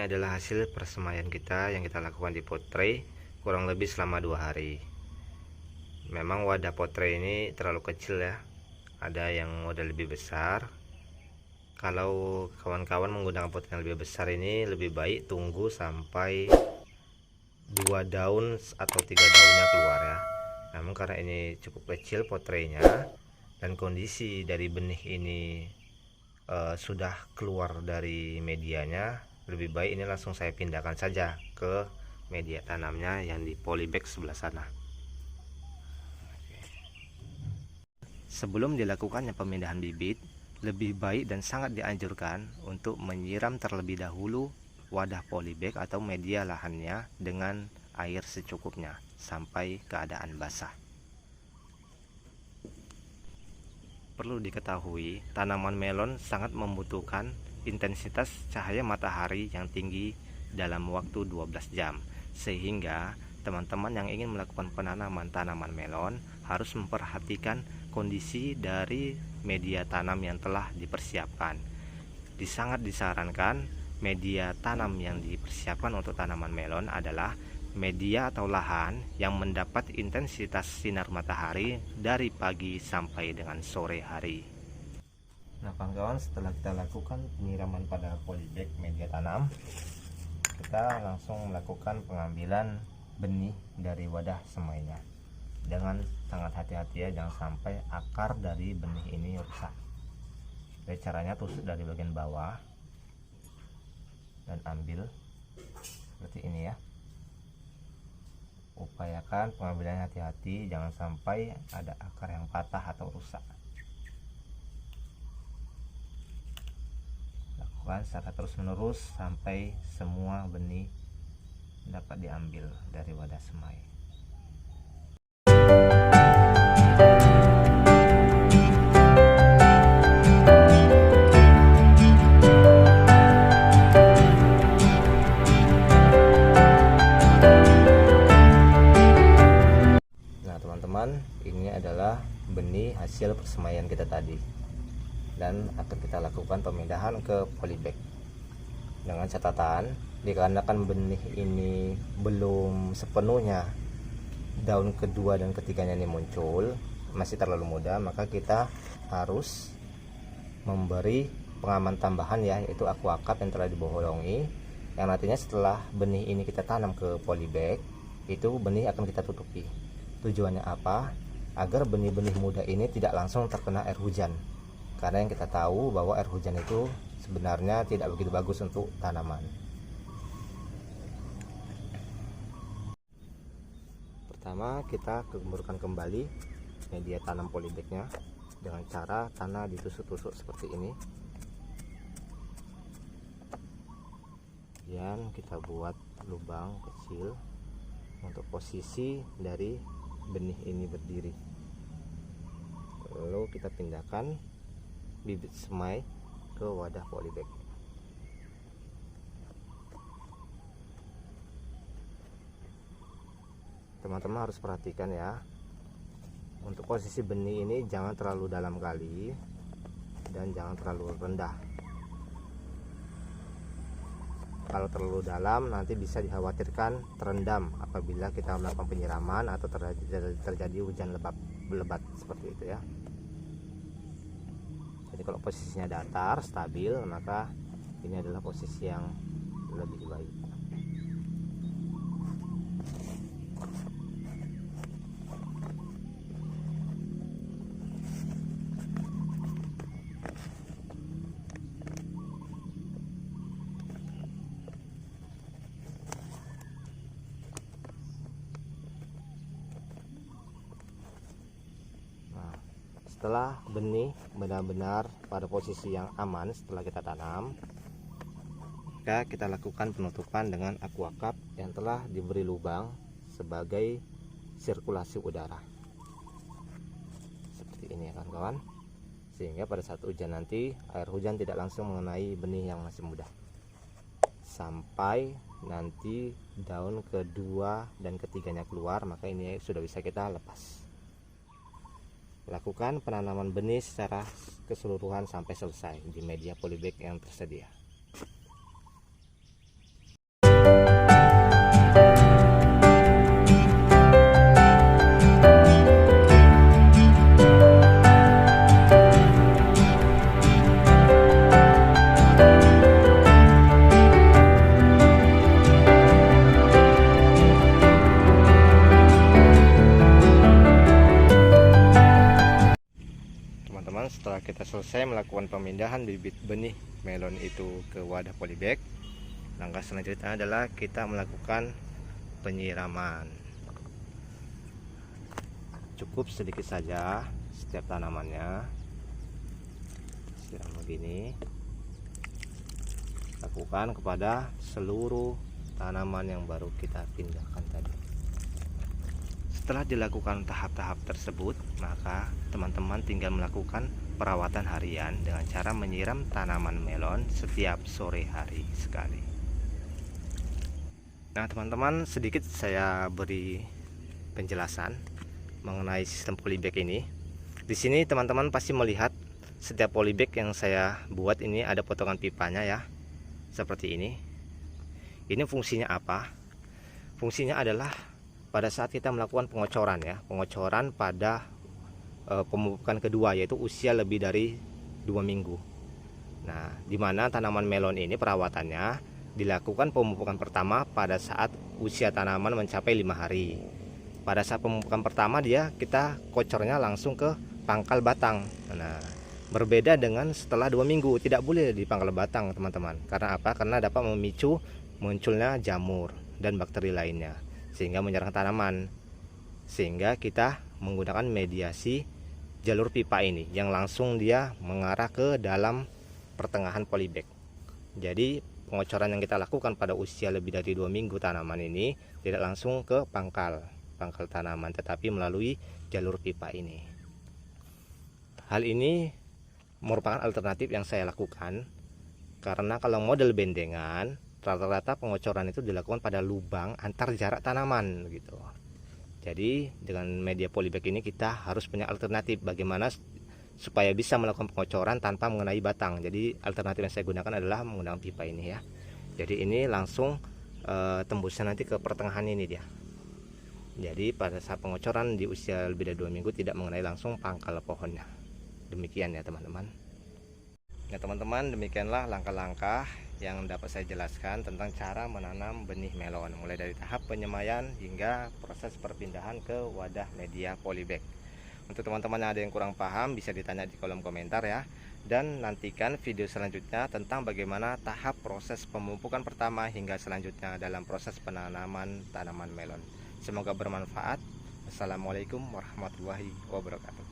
Ini adalah hasil persemaian kita yang kita lakukan di pot tray kurang lebih selama 2 hari. Memang wadah pot tray ini terlalu kecil ya, ada yang model lebih besar. Kalau kawan-kawan menggunakan pot yang lebih besar ini, lebih baik tunggu sampai 2 daun atau 3 daunnya keluar ya. Namun karena ini cukup kecil pot traynya dan kondisi dari benih ini sudah keluar dari medianya, lebih baik ini langsung saya pindahkan saja ke media tanamnya yang di polybag sebelah sana. Sebelum dilakukannya pemindahan bibit, lebih baik dan sangat dianjurkan untuk menyiram terlebih dahulu wadah polybag atau media lahannya dengan air secukupnya sampai keadaan basah. Perlu diketahui, tanaman melon sangat membutuhkan intensitas cahaya matahari yang tinggi dalam waktu 12 jam, sehingga teman-teman yang ingin melakukan penanaman tanaman melon harus memperhatikan kondisi dari media tanam yang telah dipersiapkan. Sangat disarankan media tanam yang dipersiapkan untuk tanaman melon adalah media atau lahan yang mendapat intensitas sinar matahari dari pagi sampai dengan sore hari. Nah kawan-kawan, setelah kita lakukan penyiraman pada polybag media tanam, kita langsung melakukan pengambilan benih dari wadah semainya. Dengan sangat hati-hati ya, jangan sampai akar dari benih ini rusak. Jadi caranya tusuk dari bagian bawah dan ambil seperti ini ya. Upayakan pengambilannya hati-hati, jangan sampai ada akar yang patah atau rusak. Lakukan secara terus-menerus sampai semua benih dapat diambil dari wadah semai. Ini adalah benih hasil persemaian kita tadi, dan akan kita lakukan pemindahan ke polybag dengan catatan, dikarenakan benih ini belum sepenuhnya daun kedua dan ketiganya ini muncul, masih terlalu muda, maka kita harus memberi pengaman tambahan ya, yaitu aquacup yang telah dibolongi, yang nantinya setelah benih ini kita tanam ke polybag, itu benih akan kita tutupi. Tujuannya apa? Agar benih-benih muda ini tidak langsung terkena air hujan, karena yang kita tahu bahwa air hujan itu sebenarnya tidak begitu bagus untuk tanaman. Pertama, kita gemburkan kembali media tanam polybagnya dengan cara tanah ditusuk-tusuk seperti ini. Kemudian kita buat lubang kecil untuk posisi dari benih ini berdiri. Lalu kita pindahkan bibit semai ke wadah polybag. Teman-teman harus perhatikan ya, untuk posisi benih ini jangan terlalu dalam kali dan jangan terlalu rendah. Kalau terlalu dalam nanti bisa dikhawatirkan terendam apabila kita melakukan penyiraman atau terjadi hujan lebat seperti itu ya. Jadi kalau posisinya datar stabil, maka ini adalah posisi yang lebih baik. Setelah benih benar-benar pada posisi yang aman setelah kita tanam, maka kita lakukan penutupan dengan aquacup yang telah diberi lubang sebagai sirkulasi udara seperti ini ya kawan-kawan, sehingga pada saat hujan nanti air hujan tidak langsung mengenai benih yang masih muda, sampai nanti daun kedua dan ketiganya keluar, maka ini sudah bisa kita lepas. Lakukan penanaman benih secara keseluruhan sampai selesai di media polybag yang tersedia. selesai melakukan pemindahan bibit benih melon itu ke wadah polybag, langkah selanjutnya adalah kita melakukan penyiraman. Cukup sedikit saja setiap tanamannya, siram begini. Lakukan kepada seluruh tanaman yang baru kita pindahkan tadi. Setelah dilakukan tahap-tahap tersebut, maka teman-teman tinggal melakukan perawatan harian dengan cara menyiram tanaman melon setiap sore hari sekali. Nah teman-teman, sedikit saya beri penjelasan mengenai sistem polybag ini. Di sini teman-teman pasti melihat setiap polybag yang saya buat ini ada potongan pipanya ya, seperti ini. Ini fungsinya apa? Fungsinya adalah pada saat kita melakukan pengocoran ya, pengocoran pada pemupukan kedua, yaitu usia lebih dari 2 minggu. Nah, di mana tanaman melon ini perawatannya dilakukan pemupukan pertama pada saat usia tanaman mencapai 5 hari. Pada saat pemupukan pertama kita kocornya langsung ke pangkal batang. Nah, berbeda dengan setelah 2 minggu, tidak boleh di pangkal batang teman-teman. Karena apa? Karena dapat memicu munculnya jamur dan bakteri lainnya sehingga menyerang tanaman. Sehingga kita menggunakan mediasi jalur pipa ini yang langsung dia mengarah ke dalam pertengahan polybag. Jadi pengocoran yang kita lakukan pada usia lebih dari 2 minggu tanaman ini tidak langsung ke pangkal tanaman, tetapi melalui jalur pipa ini. Hal ini merupakan alternatif yang saya lakukan karena kalau model bendengan rata-rata pengocoran itu dilakukan pada lubang antar jarak tanaman gitu. Jadi dengan media polybag ini kita harus punya alternatif bagaimana supaya bisa melakukan pengocoran tanpa mengenai batang. Jadi alternatif yang saya gunakan adalah menggunakan pipa ini ya. Jadi ini langsung tembusnya nanti ke pertengahan ini dia. Jadi pada saat pengocoran di usia lebih dari 2 minggu tidak mengenai langsung pangkal pohonnya. Demikian ya teman-teman. Nah teman-teman, demikianlah langkah-langkah yang dapat saya jelaskan tentang cara menanam benih melon, mulai dari tahap penyemaian hingga proses perpindahan ke wadah media polybag. Untuk teman-teman yang ada yang kurang paham bisa ditanya di kolom komentar ya. Dan nantikan video selanjutnya tentang bagaimana tahap proses pemupukan pertama hingga selanjutnya dalam proses penanaman tanaman melon. Semoga bermanfaat. Assalamualaikum warahmatullahi wabarakatuh.